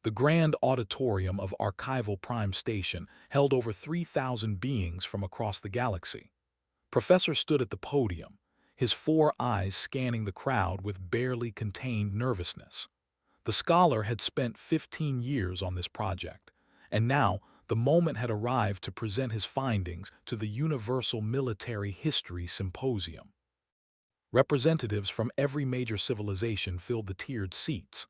The grand auditorium of Archival Prime Station held over 3,000 beings from across the galaxy. Professor stood at the podium, his four eyes scanning the crowd with barely contained nervousness. The scholar had spent 15 years on this project, and now the moment had arrived to present his findings to the Universal Military History Symposium. Representatives from every major civilization filled the tiered seats.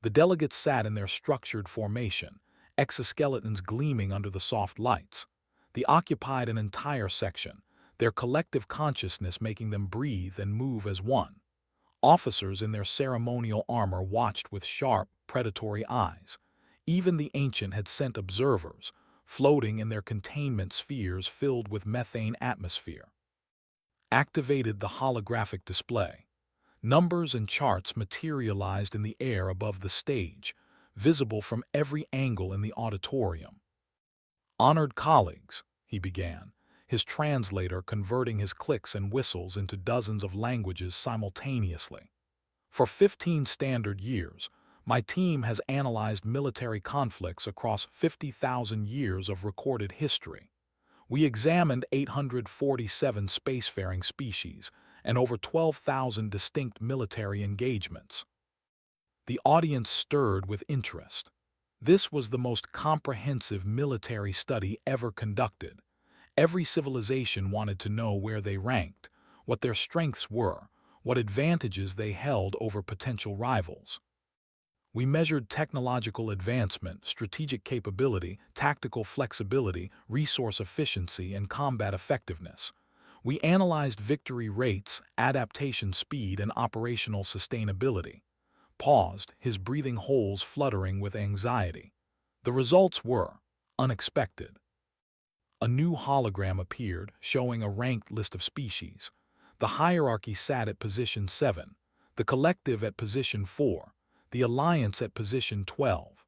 The delegates sat in their structured formation, exoskeletons gleaming under the soft lights. They occupied an entire section, their collective consciousness making them breathe and move as one. Officers in their ceremonial armor watched with sharp, predatory eyes. Even the ancient had sent observers, floating in their containment spheres filled with methane atmosphere. Activated the holographic display. Numbers and charts materialized in the air above the stage, visible from every angle in the auditorium. "Honored colleagues," he began, his translator converting his clicks and whistles into dozens of languages simultaneously. "For 15 standard years, my team has analyzed military conflicts across 50,000 years of recorded history. We examined 847 spacefaring species and over 12,000 distinct military engagements." The audience stirred with interest. This was the most comprehensive military study ever conducted. Every civilization wanted to know where they ranked, what their strengths were, what advantages they held over potential rivals. "We measured technological advancement, strategic capability, tactical flexibility, resource efficiency, and combat effectiveness. We analyzed victory rates, adaptation speed, and operational sustainability." Paused, his breathing holes fluttering with anxiety. The results were unexpected. A new hologram appeared, showing a ranked list of species. The hierarchy sat at position 7, the collective at position 4, the alliance at position 12.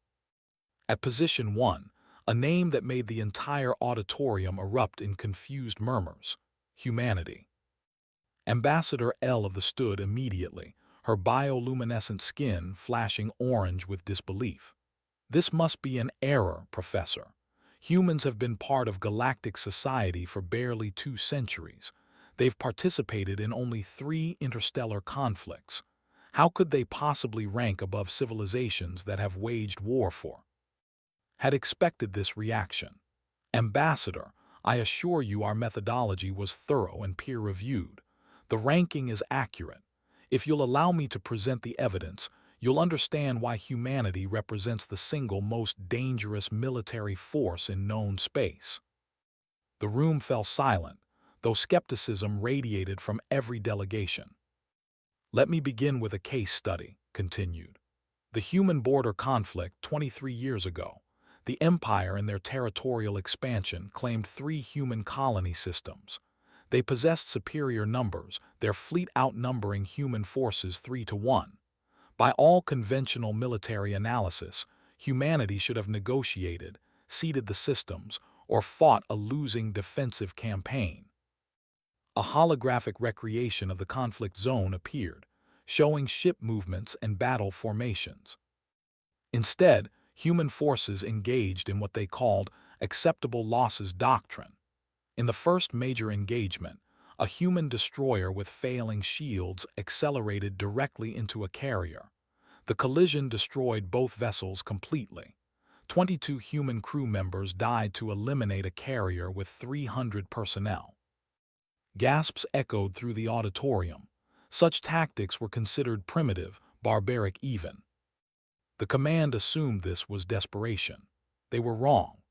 At position 1, a name that made the entire auditorium erupt in confused murmurs: humanity. Ambassador L of the stood immediately, her bioluminescent skin flashing orange with disbelief. "This must be an error, Professor. Humans have been part of galactic society for barely 2 centuries. They've participated in only 3 interstellar conflicts. How could they possibly rank above civilizations that have waged war for?" Had expected this reaction. "Ambassador, I assure you our methodology was thorough and peer-reviewed. The ranking is accurate. If you'll allow me to present the evidence, you'll understand why humanity represents the single most dangerous military force in known space." The room fell silent, though skepticism radiated from every delegation. "Let me begin with a case study," continued. "The human border conflict 23 years ago. The Empire in their territorial expansion claimed 3 human colony systems. They possessed superior numbers, their fleet outnumbering human forces 3-1. By all conventional military analysis, humanity should have negotiated, ceded the systems, or fought a losing defensive campaign. A holographic recreation of the conflict zone appeared, showing ship movements and battle formations. Instead, human forces engaged in what they called acceptable losses doctrine. In the first major engagement, a human destroyer with failing shields accelerated directly into a carrier. The collision destroyed both vessels completely. 22 human crew members died to eliminate a carrier with 300 personnel. Gasps echoed through the auditorium. Such tactics were considered primitive, barbaric even. The command assumed this was desperation. They were wrong.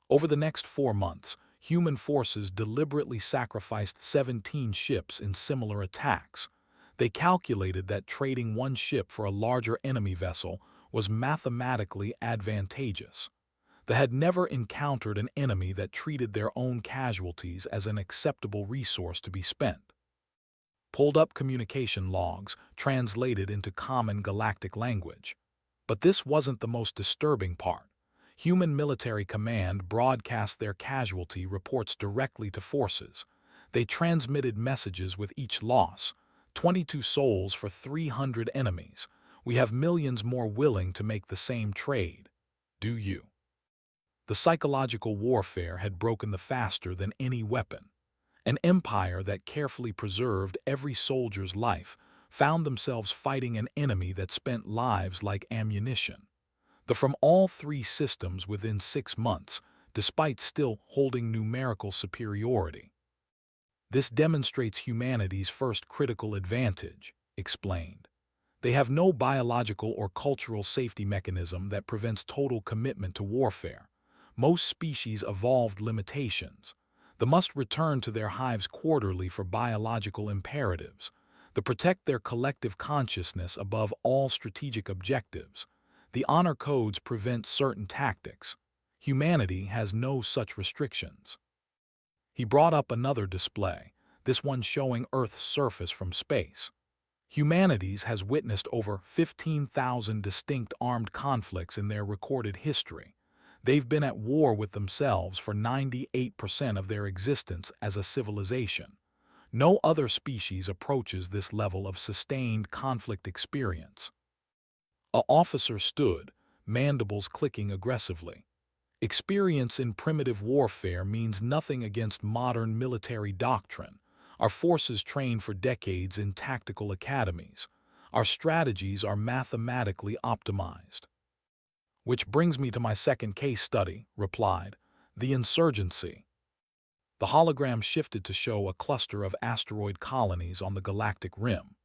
Over the next 4 months, human forces deliberately sacrificed 17 ships in similar attacks. They calculated that trading 1 ship for a larger enemy vessel was mathematically advantageous. They had never encountered an enemy that treated their own casualties as an acceptable resource to be spent. Pulled up communication logs, translated into common galactic language. But this wasn't the most disturbing part. Human military command broadcast their casualty reports directly to forces. They transmitted messages with each loss: 22 souls for 300 enemies. We have millions more willing to make the same trade. do you? The psychological warfare had broken the faster than any weapon. An empire that carefully preserved every soldier's life found themselves fighting an enemy that spent lives like ammunition. From all three systems within 6 months, despite still holding numerical superiority. This demonstrates humanity's first critical advantage, explained. They have no biological or cultural safety mechanism that prevents total commitment to warfare. Most species evolved limitations. They must return to their hives quarterly for biological imperatives. They protect their collective consciousness above all strategic objectives. The honor codes prevent certain tactics. Humanity has no such restrictions. He brought up another display, this one showing Earth's surface from space. Humanities has witnessed over 15,000 distinct armed conflicts in their recorded history. They've been at war with themselves for 98% of their existence as a civilization. No other species approaches this level of sustained conflict experience. A officer stood, mandibles clicking aggressively. Experience in primitive warfare means nothing against modern military doctrine. Our forces train for decades in tactical academies. Our strategies are mathematically optimized. Which brings me to my second case study, replied, the insurgency. The hologram shifted to show a cluster of asteroid colonies on the galactic rim.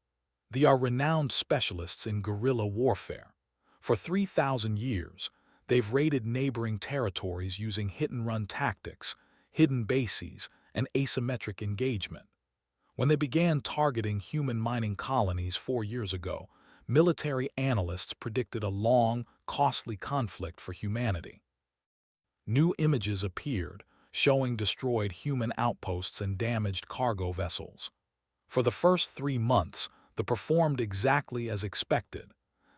They are renowned specialists in guerrilla warfare. For 3,000 years, they've raided neighboring territories using hit-and-run tactics, hidden bases, and asymmetric engagement. When they began targeting human mining colonies 4 years ago, military analysts predicted a long, costly conflict for humanity. New images appeared, showing destroyed human outposts and damaged cargo vessels. For the first 3 months, they performed exactly as expected.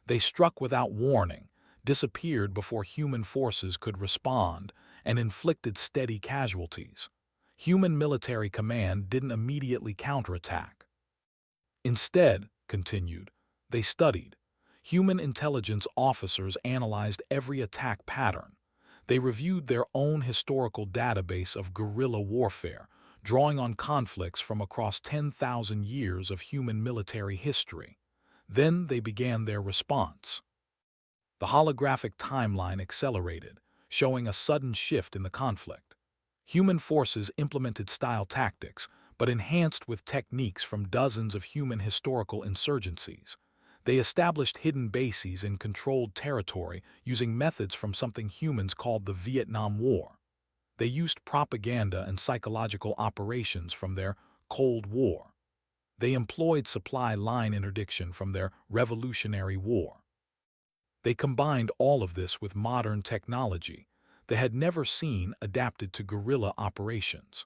They struck without warning, disappeared before human forces could respond, and inflicted steady casualties. Human military command didn't immediately counterattack. Instead, continued, they studied. Human intelligence officers analyzed every attack pattern. They reviewed their own historical database of guerrilla warfare, drawing on conflicts from across 10,000 years of human military history. Then they began their response. The holographic timeline accelerated, showing a sudden shift in the conflict. Human forces implemented style tactics, but enhanced with techniques from dozens of human historical insurgencies. They established hidden bases in controlled territory using methods from something humans called the Vietnam War. They used propaganda and psychological operations from their Cold War. They employed supply line interdiction from their Revolutionary War. They combined all of this with modern technology they had never seen adapted to guerrilla operations.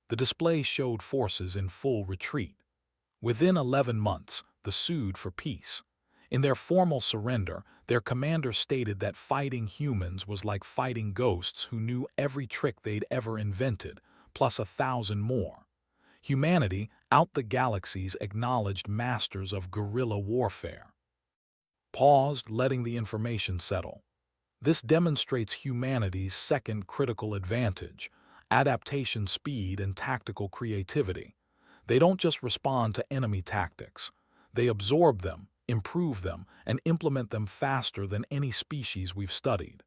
The display showed forces in full retreat. Within 11 months, they sued for peace. In their formal surrender, their commander stated that fighting humans was like fighting ghosts who knew every trick they'd ever invented, plus 1,000 more. Humanity, out the galaxies, acknowledged masters of guerrilla warfare. Paused, letting the information settle. This demonstrates humanity's second critical advantage, adaptation speed and tactical creativity. They don't just respond to enemy tactics. They absorb them, improve them, and implement them faster than any species we've studied.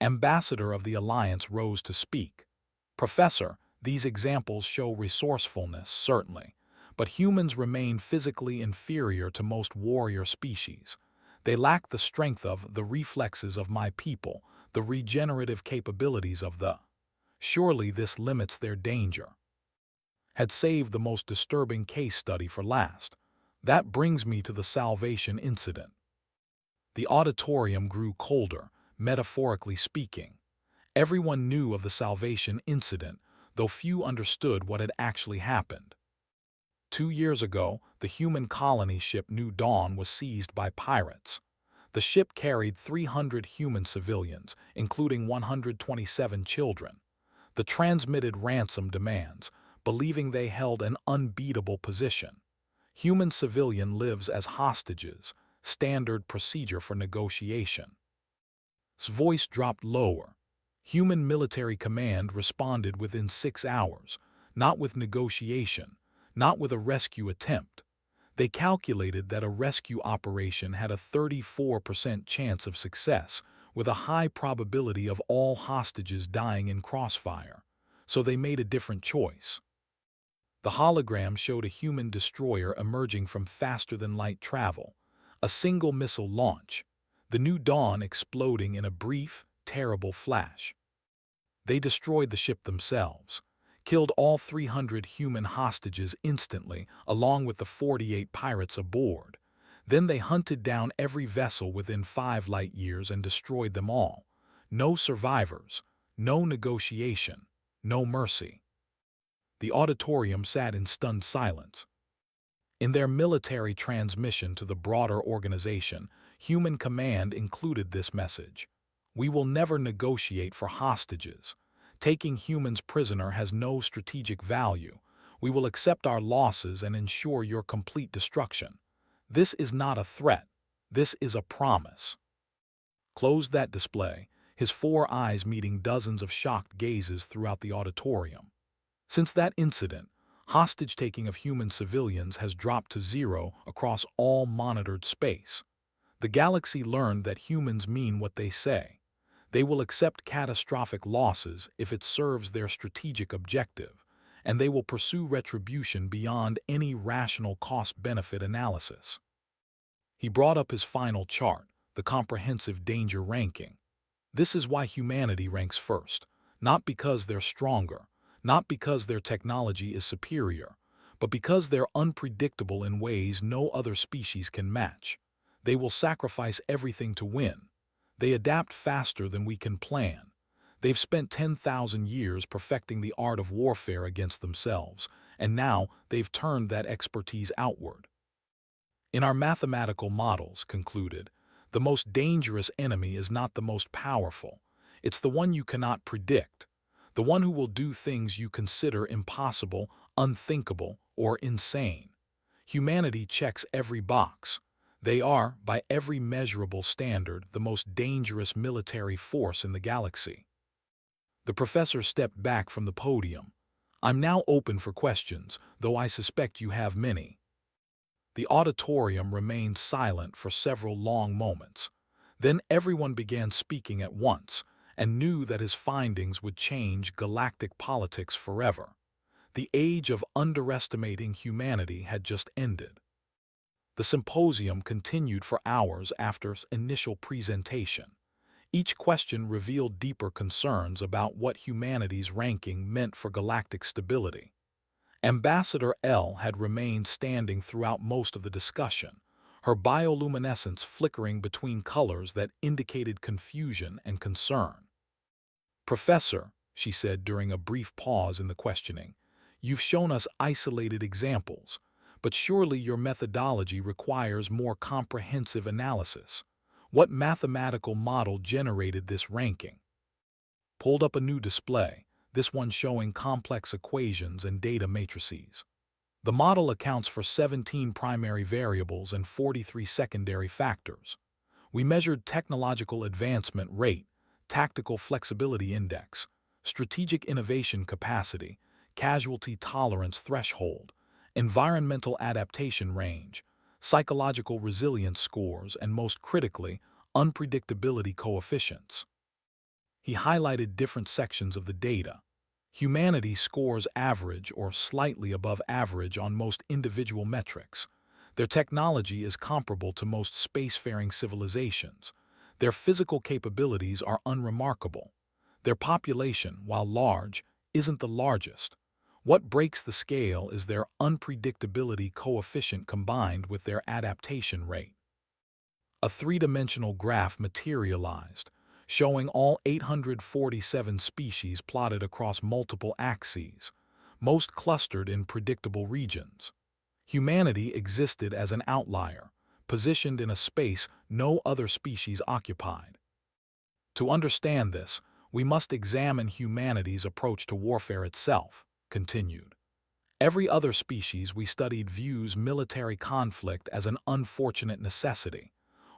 Ambassador of the Alliance rose to speak. Professor, these examples show resourcefulness, certainly, but humans remain physically inferior to most warrior species. They lack the strength of the reflexes of my people, the regenerative capabilities of the. Surely this limits their danger. Had saved the most disturbing case study for last. That brings me to the salvation incident. The auditorium grew colder, metaphorically speaking. Everyone knew of the salvation incident, though few understood what had actually happened. 2 years ago, the human colony ship New Dawn was seized by pirates. The ship carried 300 human civilians, including 127 children. The transmitted ransom demands, believing they held an unbeatable position. Human civilian lives as hostages, standard procedure for negotiation. voice dropped lower. Human military command responded within 6 hours, not with negotiation, not with a rescue attempt. They calculated that a rescue operation had a 34% chance of success, with a high probability of all hostages dying in crossfire. So they made a different choice. The hologram showed a human destroyer emerging from faster-than-light travel, a single missile launch, the new dawn exploding in a brief, terrible flash. They destroyed the ship themselves, killed all 300 human hostages instantly, along with the 48 pirates aboard. Then they hunted down every vessel within 5 light years and destroyed them all. No survivors, no negotiation, no mercy. The auditorium sat in stunned silence. In their military transmission to the broader organization, Human Command included this message: "We will never negotiate for hostages. Taking humans prisoner has no strategic value. We will accept our losses and ensure your complete destruction. This is not a threat. This is a promise." Closed that display, his 4 eyes meeting dozens of shocked gazes throughout the auditorium. Since that incident, hostage-taking of human civilians has dropped to 0 across all monitored space. The galaxy learned that humans mean what they say. They will accept catastrophic losses if it serves their strategic objective, and they will pursue retribution beyond any rational cost-benefit analysis. He brought up his final chart, the comprehensive danger ranking. This is why humanity ranks first, not because they're stronger, not because their technology is superior, but because they're unpredictable in ways no other species can match. They will sacrifice everything to win. They adapt faster than we can plan. They've spent 10,000 years perfecting the art of warfare against themselves, and now they've turned that expertise outward. In our mathematical models, concluded, the most dangerous enemy is not the most powerful. It's the one you cannot predict, the one who will do things you consider impossible, unthinkable, or insane. Humanity checks every box. They are, by every measurable standard, the most dangerous military force in the galaxy. The professor stepped back from the podium. "I'm now open for questions, though I suspect you have many." The auditorium remained silent for several long moments. Then everyone began speaking at once, and knew that his findings would change galactic politics forever. The age of underestimating humanity had just ended. The symposium continued for hours after initial presentation. Each question revealed deeper concerns about what humanity's ranking meant for galactic stability. Ambassador L had remained standing throughout most of the discussion, her bioluminescence flickering between colors that indicated confusion and concern. "Professor," she said during a brief pause in the questioning, "you've shown us isolated examples, but surely your methodology requires more comprehensive analysis. What mathematical model generated this ranking?" Pulled up a new display, this one showing complex equations and data matrices. The model accounts for 17 primary variables and 43 secondary factors. We measured technological advancement rate, tactical flexibility index, strategic innovation capacity, casualty tolerance threshold, environmental adaptation range, psychological resilience scores, and most critically, unpredictability coefficients. He highlighted different sections of the data. Humanity scores average or slightly above average on most individual metrics. Their technology is comparable to most spacefaring civilizations. Their physical capabilities are unremarkable. Their population, while large, isn't the largest. What breaks the scale is their unpredictability coefficient combined with their adaptation rate. A three-dimensional graph materialized, showing all 847 species plotted across multiple axes, most clustered in predictable regions. Humanity existed as an outlier, positioned in a space no other species occupied. To understand this, we must examine humanity's approach to warfare itself, continued. Every other species we studied views military conflict as an unfortunate necessity.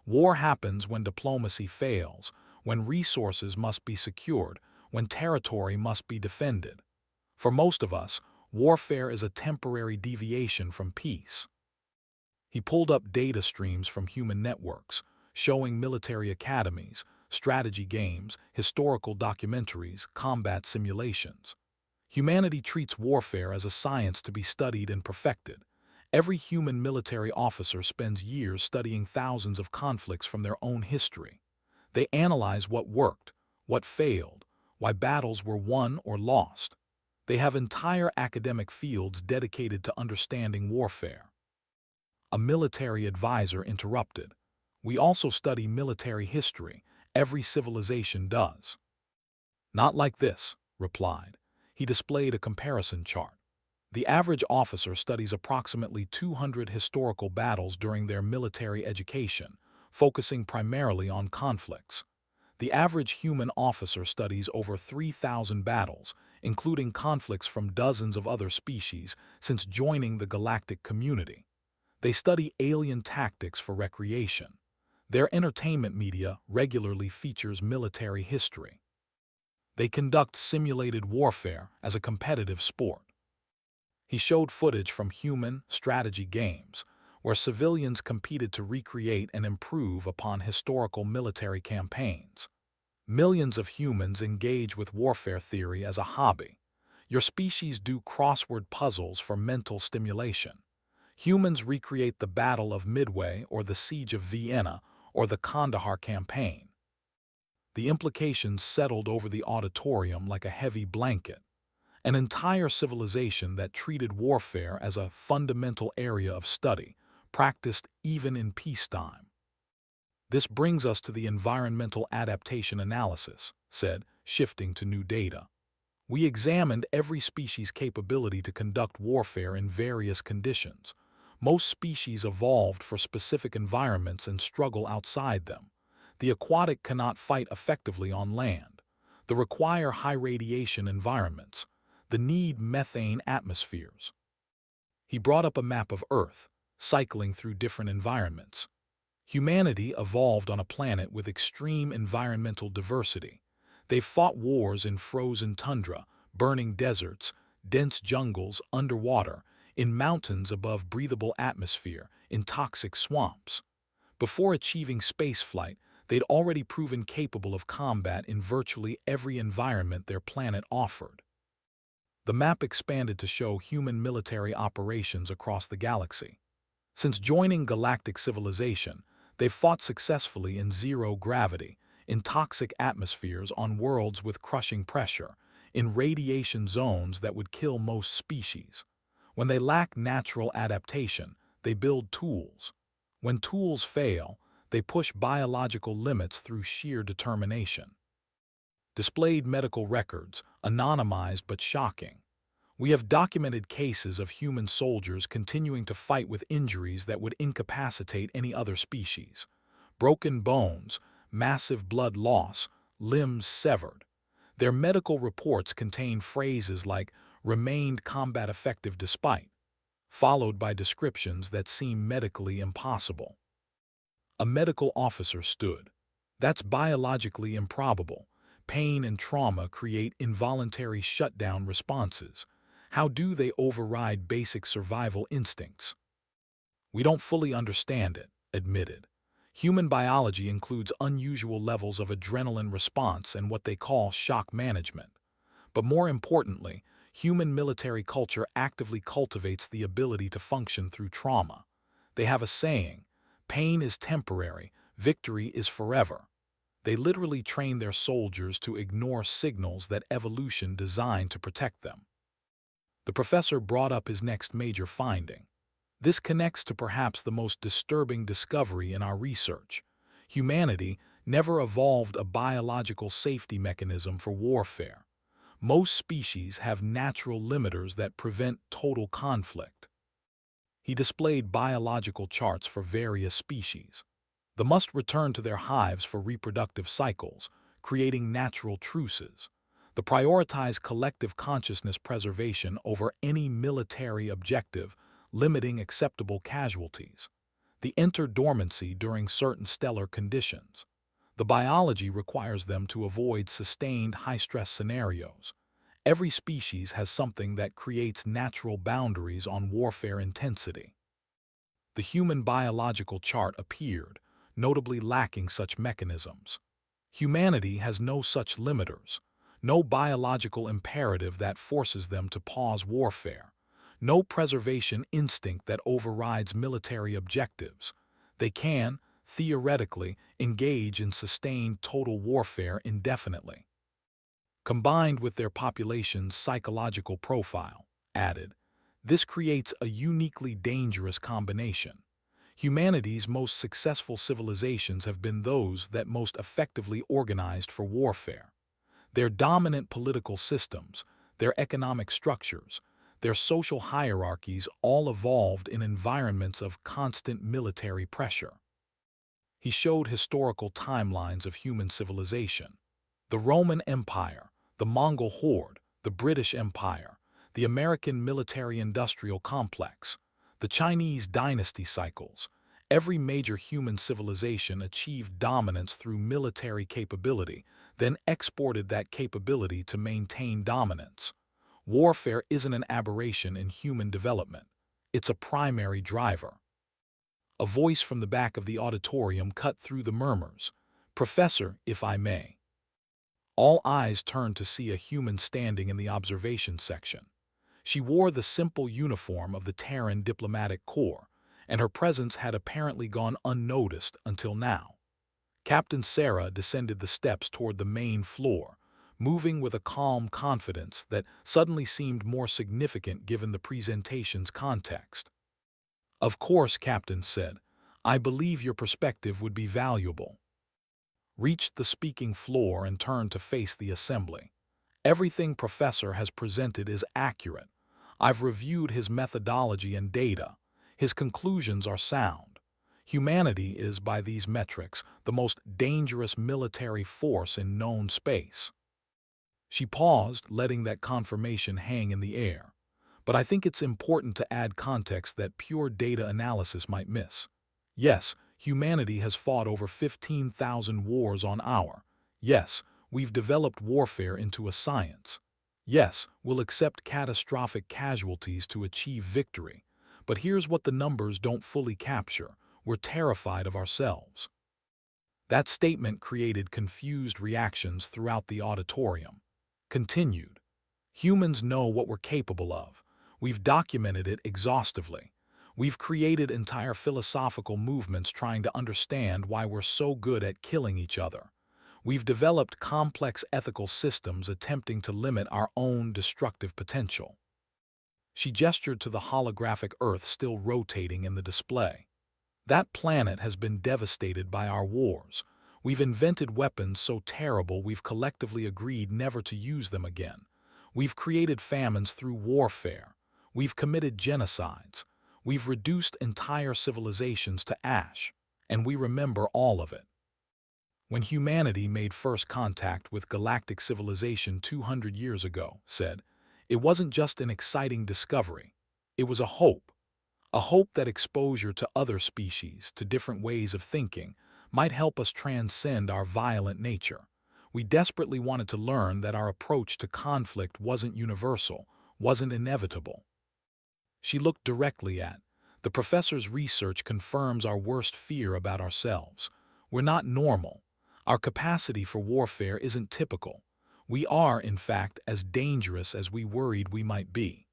War happens when diplomacy fails, when resources must be secured, when territory must be defended. For most of us, warfare is a temporary deviation from peace. He pulled up data streams from human networks, showing military academies, strategy games, historical documentaries, combat simulations. Humanity treats warfare as a science to be studied and perfected. Every human military officer spends years studying thousands of conflicts from their own history. They analyze what worked, what failed, why battles were won or lost. They have entire academic fields dedicated to understanding warfare. A military advisor interrupted. We also study military history. Every civilization does. Not like this, replied. He displayed a comparison chart. The average officer studies approximately 200 historical battles during their military education, focusing primarily on conflicts. The average human officer studies over 3,000 battles, including conflicts from dozens of other species, since joining the galactic community. They study alien tactics for recreation. Their entertainment media regularly features military history. They conduct simulated warfare as a competitive sport. He showed footage from human strategy games, where civilians competed to recreate and improve upon historical military campaigns. Millions of humans engage with warfare theory as a hobby. Your species do crossword puzzles for mental stimulation. Humans recreate the Battle of Midway or the Siege of Vienna or the Kandahar campaign. The implications settled over the auditorium like a heavy blanket. An entire civilization that treated warfare as a fundamental area of study, practiced even in peacetime. This brings us to the environmental adaptation analysis, said, shifting to new data. We examined every species' capability to conduct warfare in various conditions. Most species evolved for specific environments and struggle outside them. The aquatic cannot fight effectively on land. They require high radiation environments. They need methane atmospheres. He brought up a map of Earth, cycling through different environments. Humanity evolved on a planet with extreme environmental diversity. They fought wars in frozen tundra, burning deserts, dense jungles underwater, in mountains above breathable atmosphere, in toxic swamps. Before achieving spaceflight, they'd already proven capable of combat in virtually every environment their planet offered. The map expanded to show human military operations across the galaxy. Since joining galactic civilization, they've fought successfully in zero gravity, in toxic atmospheres on worlds with crushing pressure, in radiation zones that would kill most species. When they lack natural adaptation, they build tools. When tools fail, they push biological limits through sheer determination. Displayed medical records, anonymized but shocking. We have documented cases of human soldiers continuing to fight with injuries that would incapacitate any other species. Broken bones, massive blood loss, limbs severed. Their medical reports contain phrases like "remained combat effective despite," followed by descriptions that seem medically impossible. A medical officer stood. That's biologically improbable. Pain and trauma create involuntary shutdown responses. How do they override basic survival instincts? We don't fully understand it, admitted. Human biology includes unusual levels of adrenaline response and what they call shock management. But more importantly, human military culture actively cultivates the ability to function through trauma. They have a saying, "Pain is temporary, victory is forever." They literally train their soldiers to ignore signals that evolution designed to protect them. The professor brought up his next major finding. This connects to perhaps the most disturbing discovery in our research. Humanity never evolved a biological safety mechanism for warfare. Most species have natural limiters that prevent total conflict. He displayed biological charts for various species. They must return to their hives for reproductive cycles, creating natural truces. They prioritize collective consciousness preservation over any military objective, limiting acceptable casualties. They enter dormancy during certain stellar conditions. The biology requires them to avoid sustained high-stress scenarios. Every species has something that creates natural boundaries on warfare intensity. The human biological chart appeared, notably lacking such mechanisms. Humanity has no such limiters, no biological imperative that forces them to pause warfare, no preservation instinct that overrides military objectives. They can, theoretically, engage in sustained total warfare indefinitely. Combined with their population's psychological profile, added, this creates a uniquely dangerous combination. Humanity's most successful civilizations have been those that most effectively organized for warfare. Their dominant political systems, their economic structures, their social hierarchies all evolved in environments of constant military pressure. He showed historical timelines of human civilization. The Roman Empire, the Mongol horde, the British Empire, the American military-industrial complex, the Chinese dynasty cycles. Every major human civilization achieved dominance through military capability, then exported that capability to maintain dominance. Warfare isn't an aberration in human development. It's a primary driver. A voice from the back of the auditorium cut through the murmurs. "Professor, if I may." All eyes turned to see a human standing in the observation section. She wore the simple uniform of the Terran Diplomatic Corps, and her presence had apparently gone unnoticed until now. Captain Sarah descended the steps toward the main floor, moving with a calm confidence that suddenly seemed more significant given the presentation's context. "Of course," Captain said, "I believe your perspective would be valuable." Reached the speaking floor and turned to face the assembly. "Everything Professor has presented is accurate. I've reviewed his methodology and data. His conclusions are sound. Humanity is, by these metrics, the most dangerous military force in known space." She paused, letting that confirmation hang in the air. "But I think it's important to add context that pure data analysis might miss. Yes, humanity has fought over 15,000 wars on our. Yes, we've developed warfare into a science. Yes, we'll accept catastrophic casualties to achieve victory. But here's what the numbers don't fully capture. We're terrified of ourselves." That statement created confused reactions throughout the auditorium. Continued, "Humans know what we're capable of. We've documented it exhaustively. We've created entire philosophical movements trying to understand why we're so good at killing each other. We've developed complex ethical systems attempting to limit our own destructive potential." She gestured to the holographic Earth still rotating in the display. "That planet has been devastated by our wars. We've invented weapons so terrible we've collectively agreed never to use them again. We've created famines through warfare. We've committed genocides. We've reduced entire civilizations to ash, and we remember all of it." When humanity made first contact with galactic civilization 200 years ago, said, "It wasn't just an exciting discovery. It was a hope. A hope that exposure to other species, to different ways of thinking, might help us transcend our violent nature. We desperately wanted to learn that our approach to conflict wasn't universal, wasn't inevitable." She looked directly at, "The professor's research confirms our worst fear about ourselves. We're not normal. Our capacity for warfare isn't typical. We are, in fact, as dangerous as we worried we might be."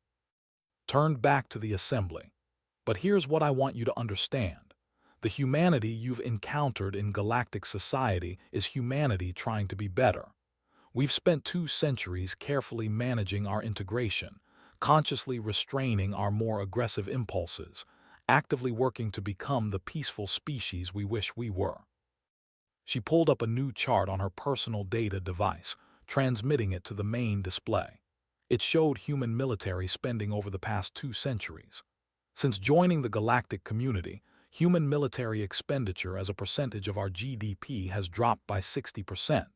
Turned back to the assembly. "But here's what I want you to understand. The humanity you've encountered in galactic society is humanity trying to be better. We've spent 2 centuries carefully managing our integration, consciously restraining our more aggressive impulses, actively working to become the peaceful species we wish we were." She pulled up a new chart on her personal data device, transmitting it to the main display. It showed human military spending over the past 2 centuries. Since joining the galactic community, human military expenditure as a percentage of our GDP has dropped by 60%.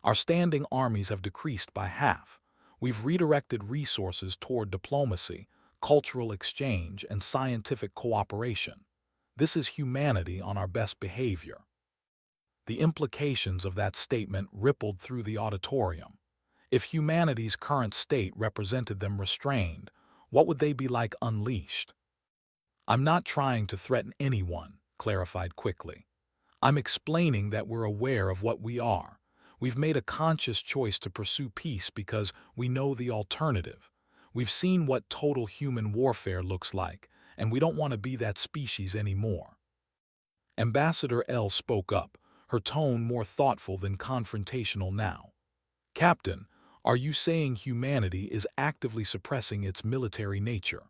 Our standing armies have decreased by half. We've redirected resources toward diplomacy, cultural exchange, and scientific cooperation. This is humanity on our best behavior. The implications of that statement rippled through the auditorium. If humanity's current state represented them restrained, what would they be like unleashed? I'm not trying to threaten anyone, clarified quickly. I'm explaining that we're aware of what we are. We've made a conscious choice to pursue peace because we know the alternative. We've seen what total human warfare looks like, and we don't want to be that species anymore. Ambassador L spoke up, her tone more thoughtful than confrontational now. Captain, are you saying humanity is actively suppressing its military nature?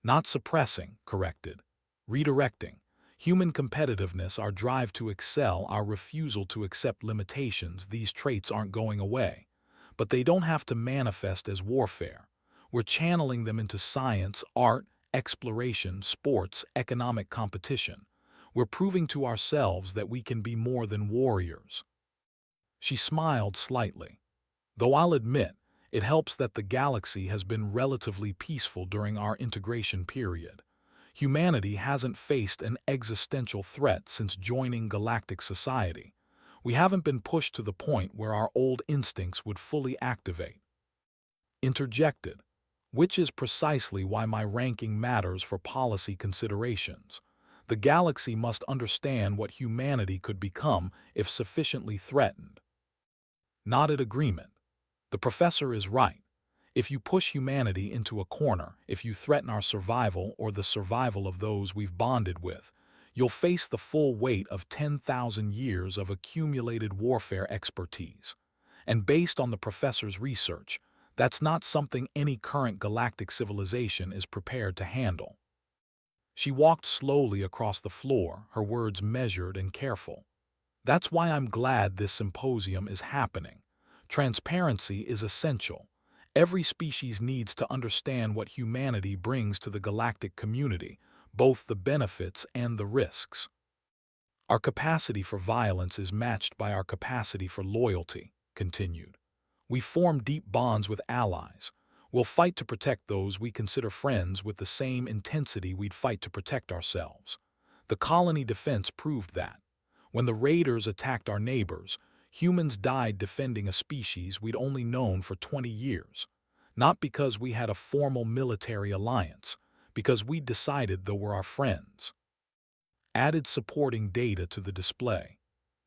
Not suppressing, corrected. Redirecting. Human competitiveness, our drive to excel, our refusal to accept limitations, these traits aren't going away. But they don't have to manifest as warfare. We're channeling them into science, art, exploration, sports, economic competition. We're proving to ourselves that we can be more than warriors. She smiled slightly. Though I'll admit, it helps that the galaxy has been relatively peaceful during our integration period. Humanity hasn't faced an existential threat since joining galactic society. We haven't been pushed to the point where our old instincts would fully activate. Interjected, which is precisely why my ranking matters for policy considerations. The galaxy must understand what humanity could become if sufficiently threatened. Nodded agreement. The professor is right. If you push humanity into a corner, if you threaten our survival or the survival of those we've bonded with, you'll face the full weight of 10,000 years of accumulated warfare expertise. And based on the professor's research, that's not something any current galactic civilization is prepared to handle. She walked slowly across the floor, her words measured and careful. That's why I'm glad this symposium is happening. Transparency is essential. Every species needs to understand what humanity brings to the galactic community, both the benefits and the risks. Our capacity for violence is matched by our capacity for loyalty, continued. We form deep bonds with allies. We'll fight to protect those we consider friends with the same intensity we'd fight to protect ourselves. The colony defense proved that. When the raiders attacked our neighbors, humans died defending a species we'd only known for 20 years. Not because we had a formal military alliance, because we decided they were our friends. Added supporting data to the display.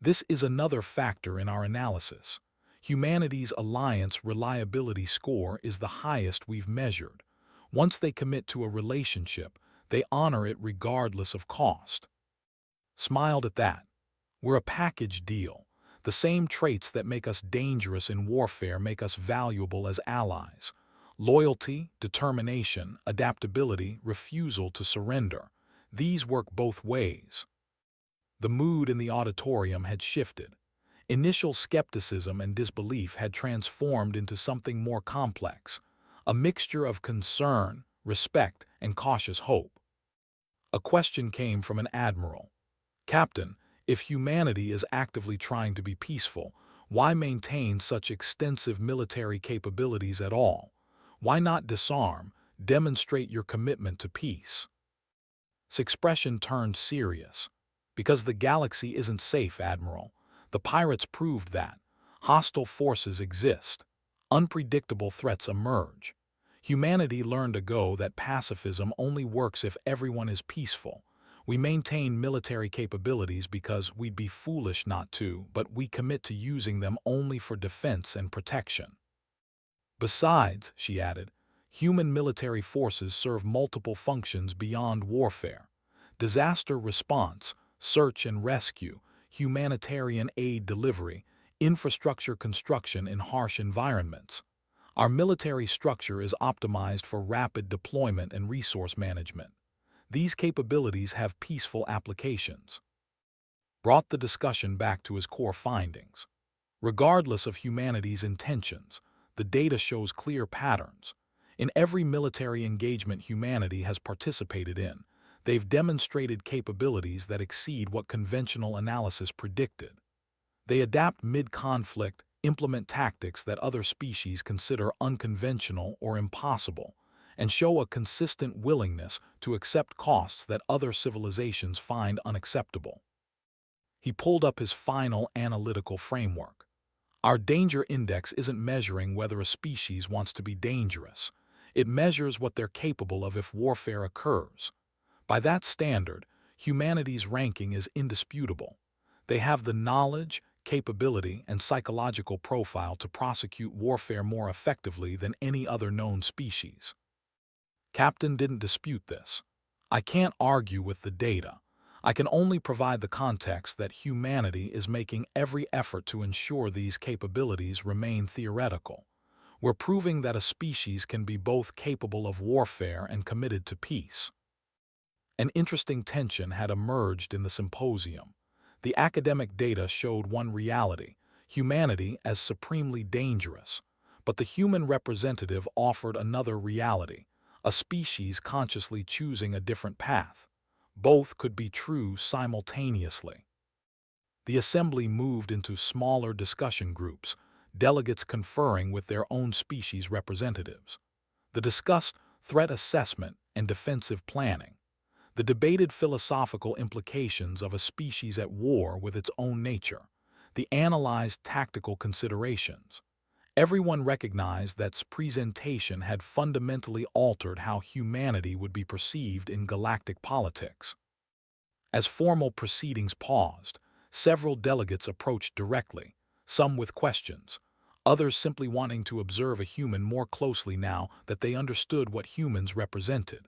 This is another factor in our analysis. Humanity's alliance reliability score is the highest we've measured. Once they commit to a relationship, they honor it regardless of cost. Smiled at that. We're a package deal. The same traits that make us dangerous in warfare make us valuable as allies. Loyalty, determination, adaptability, refusal to surrender. These work both ways. The mood in the auditorium had shifted. Initial skepticism and disbelief had transformed into something more complex, a mixture of concern, respect, and cautious hope. A question came from an admiral. Captain, if humanity is actively trying to be peaceful, why maintain such extensive military capabilities at all? Why not disarm, demonstrate your commitment to peace? His expression turned serious. Because the galaxy isn't safe, Admiral. The pirates proved that. Hostile forces exist. Unpredictable threats emerge. Humanity learned ago that pacifism only works if everyone is peaceful. We maintain military capabilities because we'd be foolish not to, but we commit to using them only for defense and protection. Besides, she added, human military forces serve multiple functions beyond warfare. Disaster response, search and rescue, humanitarian aid delivery, infrastructure construction in harsh environments. Our military structure is optimized for rapid deployment and resource management. These capabilities have peaceful applications. Brought the discussion back to his core findings. Regardless of humanity's intentions, the data shows clear patterns. In every military engagement humanity has participated in, they've demonstrated capabilities that exceed what conventional analysis predicted. They adapt mid-conflict, implement tactics that other species consider unconventional or impossible, and show a consistent willingness to accept costs that other civilizations find unacceptable. He pulled up his final analytical framework. Our danger index isn't measuring whether a species wants to be dangerous. It measures what they're capable of if warfare occurs. By that standard, humanity's ranking is indisputable. They have the knowledge, capability, and psychological profile to prosecute warfare more effectively than any other known species. Captain didn't dispute this. I can't argue with the data. I can only provide the context that humanity is making every effort to ensure these capabilities remain theoretical. We're proving that a species can be both capable of warfare and committed to peace. An interesting tension had emerged in the symposium. The academic data showed one reality, humanity as supremely dangerous, but the human representative offered another reality, a species consciously choosing a different path. Both could be true simultaneously. The assembly moved into smaller discussion groups, delegates conferring with their own species representatives. The discussed threat assessment and defensive planning. The debated philosophical implications of a species at war with its own nature. The analyzed tactical considerations. Everyone recognized that presentation had fundamentally altered how humanity would be perceived in galactic politics. As formal proceedings paused, several delegates approached directly, some with questions, others simply wanting to observe a human more closely now that they understood what humans represented.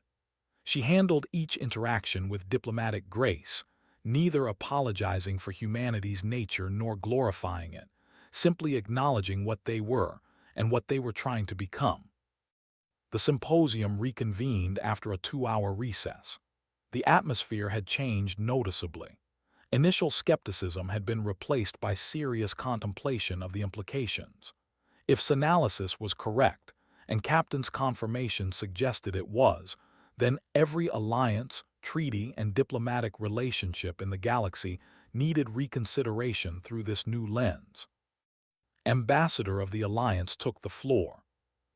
She handled each interaction with diplomatic grace, neither apologizing for humanity's nature nor glorifying it, simply acknowledging what they were and what they were trying to become. The symposium reconvened after a 2-hour recess. The atmosphere had changed noticeably. Initial skepticism had been replaced by serious contemplation of the implications. If Sanalysis was correct, and Captain's confirmation suggested it was, then every alliance, treaty, and diplomatic relationship in the galaxy needed reconsideration through this new lens. Ambassador of the Alliance took the floor.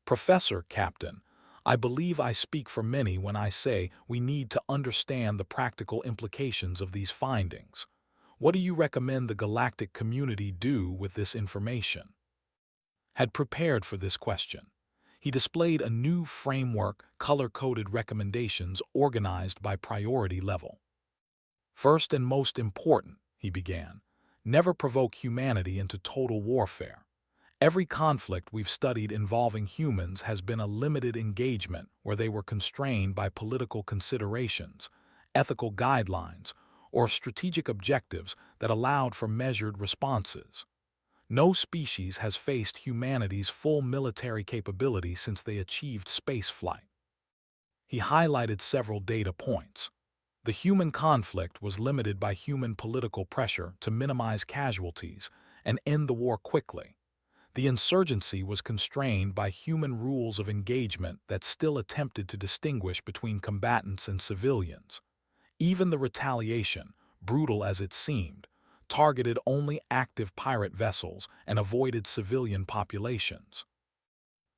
Professor, Captain, I believe I speak for many when I say we need to understand the practical implications of these findings. What do you recommend the galactic community do with this information? Had prepared for this question. He displayed a new framework, color-coded recommendations organized by priority level. First and most important, he began, never provoke humanity into total warfare. Every conflict we've studied involving humans has been a limited engagement where they were constrained by political considerations, ethical guidelines, or strategic objectives that allowed for measured responses. No species has faced humanity's full military capability since they achieved spaceflight. He highlighted several data points. The human conflict was limited by human political pressure to minimize casualties and end the war quickly. The insurgency was constrained by human rules of engagement that still attempted to distinguish between combatants and civilians. Even the retaliation, brutal as it seemed, targeted only active pirate vessels and avoided civilian populations.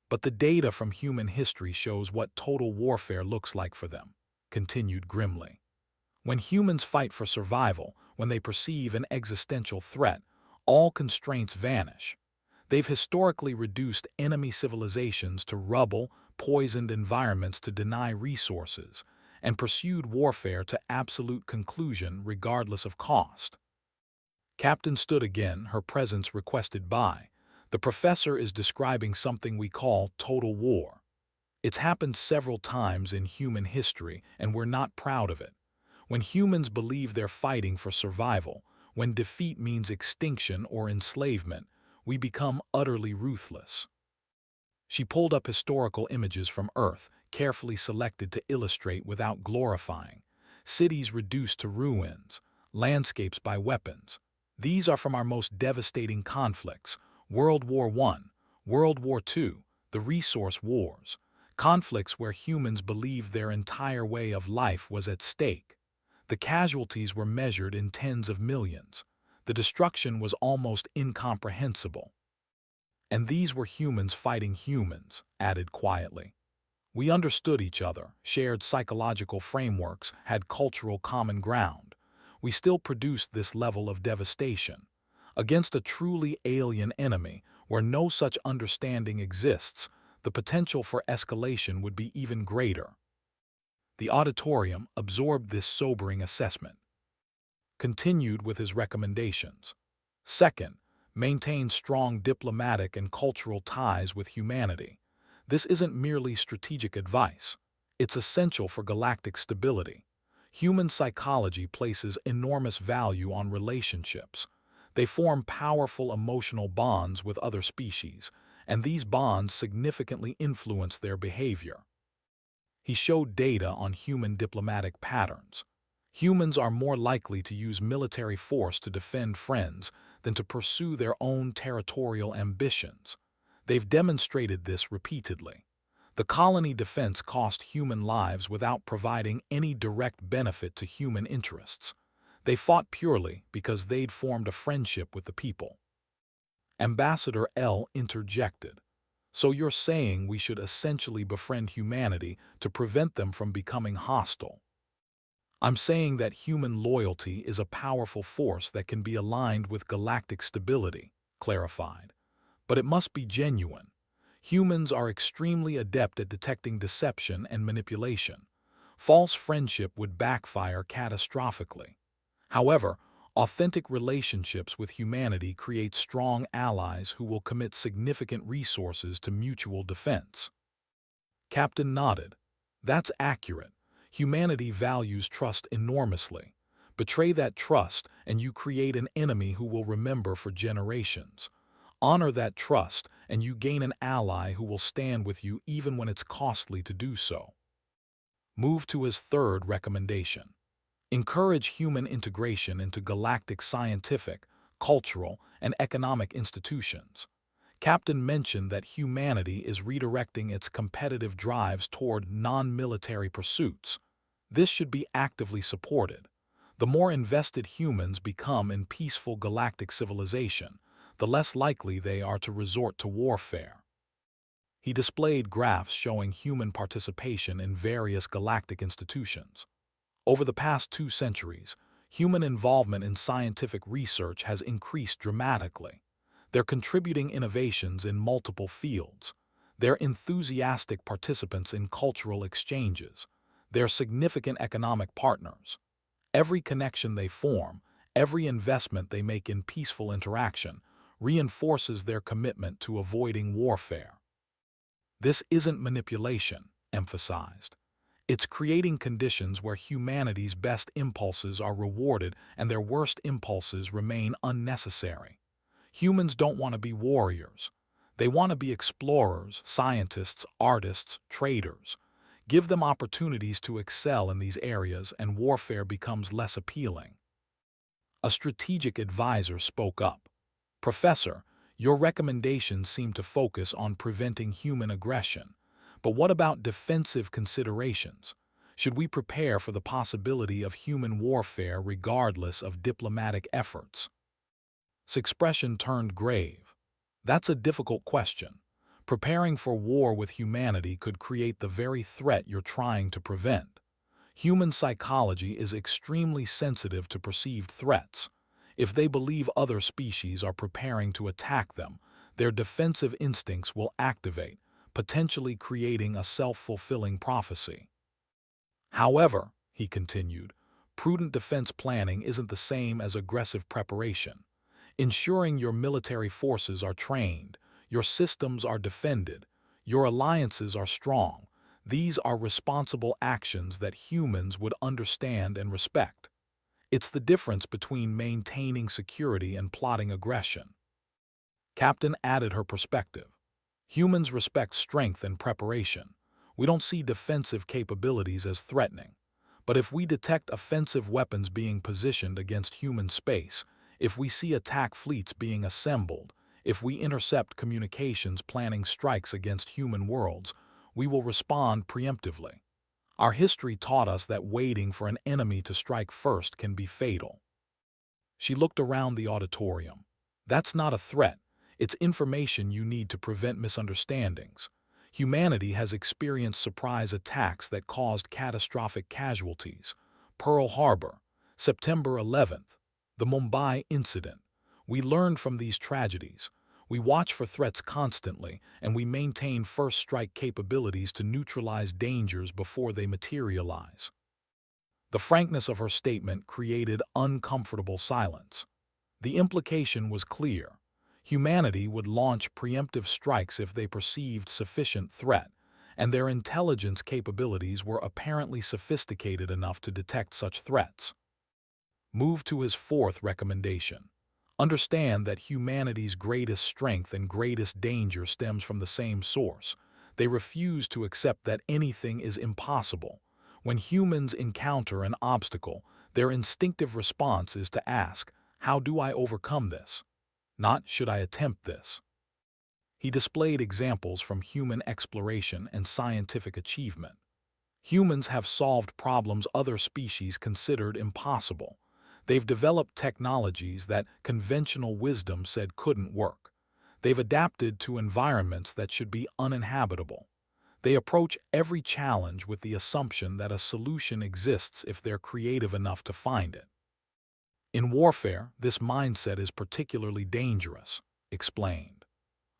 But the data from human history shows what total warfare looks like for them, continued grimly. When humans fight for survival, when they perceive an existential threat, all constraints vanish. They've historically reduced enemy civilizations to rubble, poisoned environments to deny resources, and pursued warfare to absolute conclusion regardless of cost. Captain stood again, her presence requested by. The professor is describing something we call total war. It's happened several times in human history, and we're not proud of it. When humans believe they're fighting for survival, when defeat means extinction or enslavement, we become utterly ruthless. She pulled up historical images from Earth, carefully selected to illustrate without glorifying. Cities reduced to ruins, landscapes by weapons. These are from our most devastating conflicts: World War I, World War II, the resource wars, conflicts where humans believed their entire way of life was at stake. The casualties were measured in tens of millions. The destruction was almost incomprehensible. And these were humans fighting humans, added quietly. We understood each other, shared psychological frameworks, had cultural common ground. we still produced this level of devastation. Against a truly alien enemy, where no such understanding exists, the potential for escalation would be even greater. The auditorium absorbed this sobering assessment. Continued with his recommendations. Second, maintain strong diplomatic and cultural ties with humanity. This isn't merely strategic advice. It's essential for galactic stability. Human psychology places enormous value on relationships. They form powerful emotional bonds with other species, and these bonds significantly influence their behavior. He showed data on human diplomatic patterns. Humans are more likely to use military force to defend friends than to pursue their own territorial ambitions. They've demonstrated this repeatedly. The colony defense cost human lives without providing any direct benefit to human interests. They fought purely because they'd formed a friendship with the people. Ambassador L interjected. So you're saying we should essentially befriend humanity to prevent them from becoming hostile? I'm saying that human loyalty is a powerful force that can be aligned with galactic stability, clarified. But it must be genuine. Humans are extremely adept at detecting deception and manipulation. False friendship would backfire catastrophically. However, authentic relationships with humanity create strong allies who will commit significant resources to mutual defense. Captain nodded. That's accurate. Humanity values trust enormously. Betray that trust, and you create an enemy who will remember for generations. Honor that trust, and you gain an ally who will stand with you even when it's costly to do so. Move to his third recommendation. Encourage human integration into galactic scientific, cultural, and economic institutions. Captain mentioned that humanity is redirecting its competitive drives toward non-military pursuits. This should be actively supported. The more invested humans become in peaceful galactic civilization, the less likely they are to resort to warfare. He displayed graphs showing human participation in various galactic institutions. Over the past 2 centuries, human involvement in scientific research has increased dramatically. They're contributing innovations in multiple fields. They're enthusiastic participants in cultural exchanges. They're significant economic partners. Every connection they form, every investment they make in peaceful interaction, reinforces their commitment to avoiding warfare. This isn't manipulation, emphasized. It's creating conditions where humanity's best impulses are rewarded and their worst impulses remain unnecessary. Humans don't want to be warriors. They want to be explorers, scientists, artists, traders. Give them opportunities to excel in these areas and warfare becomes less appealing. A strategic advisor spoke up. Professor, your recommendations seem to focus on preventing human aggression. But what about defensive considerations? Should we prepare for the possibility of human warfare regardless of diplomatic efforts? His expression turned grave. That's a difficult question. Preparing for war with humanity could create the very threat you're trying to prevent. Human psychology is extremely sensitive to perceived threats. If they believe other species are preparing to attack them, their defensive instincts will activate, potentially creating a self-fulfilling prophecy. However, he continued, prudent defense planning isn't the same as aggressive preparation. Ensuring your military forces are trained, your systems are defended, your alliances are strong, these are responsible actions that humans would understand and respect. It's the difference between maintaining security and plotting aggression. Captain added her perspective. Humans respect strength and preparation. We don't see defensive capabilities as threatening. But if we detect offensive weapons being positioned against human space, if we see attack fleets being assembled, if we intercept communications planning strikes against human worlds, we will respond preemptively. Our history taught us that waiting for an enemy to strike first can be fatal. She looked around the auditorium. That's not a threat. It's information you need to prevent misunderstandings. Humanity has experienced surprise attacks that caused catastrophic casualties. Pearl Harbor, September 11th, the Mumbai incident. We learned from these tragedies. We watch for threats constantly, and we maintain first-strike capabilities to neutralize dangers before they materialize. The frankness of her statement created uncomfortable silence. The implication was clear. Humanity would launch preemptive strikes if they perceived sufficient threat, and their intelligence capabilities were apparently sophisticated enough to detect such threats. Move to his fourth recommendation. Understand that humanity's greatest strength and greatest danger stems from the same source. They refuse to accept that anything is impossible. When humans encounter an obstacle, their instinctive response is to ask, "How do I overcome this?" Not, "Should I attempt this?" He displayed examples from human exploration and scientific achievement. Humans have solved problems other species considered impossible. They've developed technologies that conventional wisdom said couldn't work. They've adapted to environments that should be uninhabitable. They approach every challenge with the assumption that a solution exists if they're creative enough to find it. In warfare, this mindset is particularly dangerous, explained.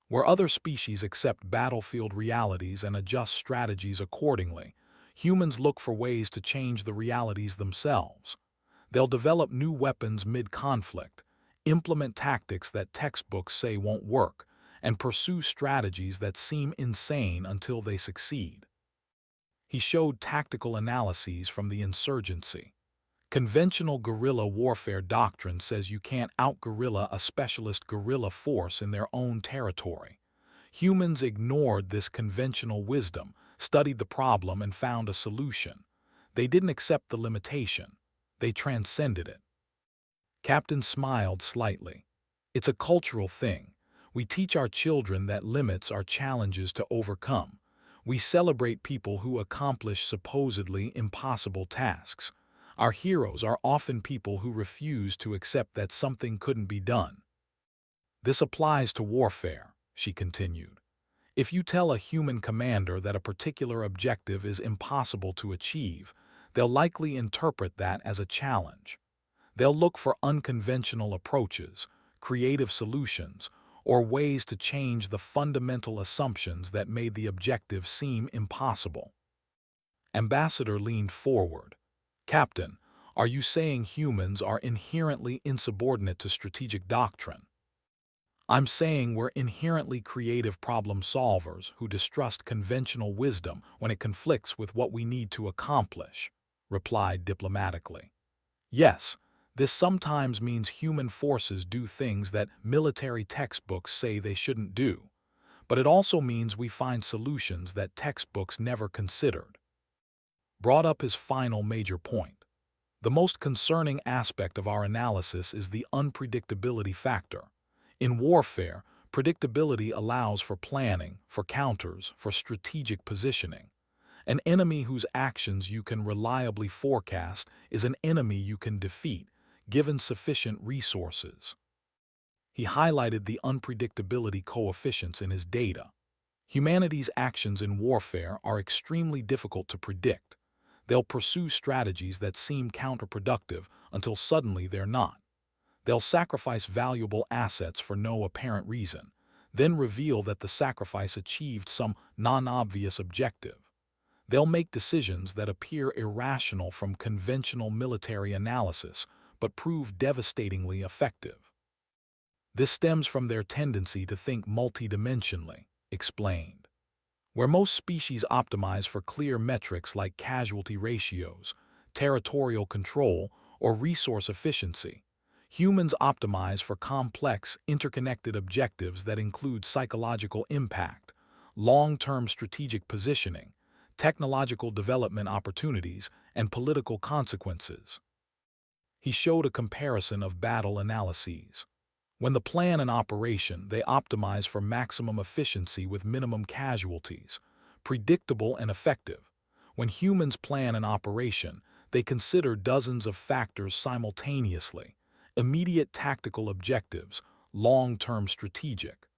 Where other species accept battlefield realities and adjust strategies accordingly, humans look for ways to change the realities themselves. They'll develop new weapons mid-conflict, implement tactics that textbooks say won't work, and pursue strategies that seem insane until they succeed. He showed tactical analyses from the insurgency. Conventional guerrilla warfare doctrine says you can't out-guerrilla a specialist guerrilla force in their own territory. Humans ignored this conventional wisdom, studied the problem, and found a solution. They didn't accept the limitation. They transcended it. Captain smiled slightly. It's a cultural thing. We teach our children that limits are challenges to overcome. We celebrate people who accomplish supposedly impossible tasks. Our heroes are often people who refuse to accept that something couldn't be done. This applies to warfare, she continued. If you tell a human commander that a particular objective is impossible to achieve, they'll likely interpret that as a challenge. They'll look for unconventional approaches, creative solutions, or ways to change the fundamental assumptions that made the objective seem impossible. Ambassador leaned forward. Captain, are you saying humans are inherently insubordinate to strategic doctrine? I'm saying we're inherently creative problem solvers who distrust conventional wisdom when it conflicts with what we need to accomplish, replied diplomatically. Yes, this sometimes means human forces do things that military textbooks say they shouldn't do, but it also means we find solutions that textbooks never considered. Brought up his final major point. The most concerning aspect of our analysis is the unpredictability factor. In warfare, predictability allows for planning, for counters, for strategic positioning. An enemy whose actions you can reliably forecast is an enemy you can defeat, given sufficient resources. He highlighted the unpredictability coefficients in his data. Humanity's actions in warfare are extremely difficult to predict. They'll pursue strategies that seem counterproductive until suddenly they're not. They'll sacrifice valuable assets for no apparent reason, then reveal that the sacrifice achieved some non-obvious objective. They'll make decisions that appear irrational from conventional military analysis, but prove devastatingly effective. This stems from their tendency to think multidimensionally, explained. Where most species optimize for clear metrics like casualty ratios, territorial control, or resource efficiency, humans optimize for complex, interconnected objectives that include psychological impact, long-term strategic positioning, technological development opportunities, and political consequences. He showed a comparison of battle analyses. When the plan and operation, they optimize for maximum efficiency with minimum casualties, predictable and effective. When humans plan an operation, they consider dozens of factors simultaneously, immediate tactical objectives, long-term strategic.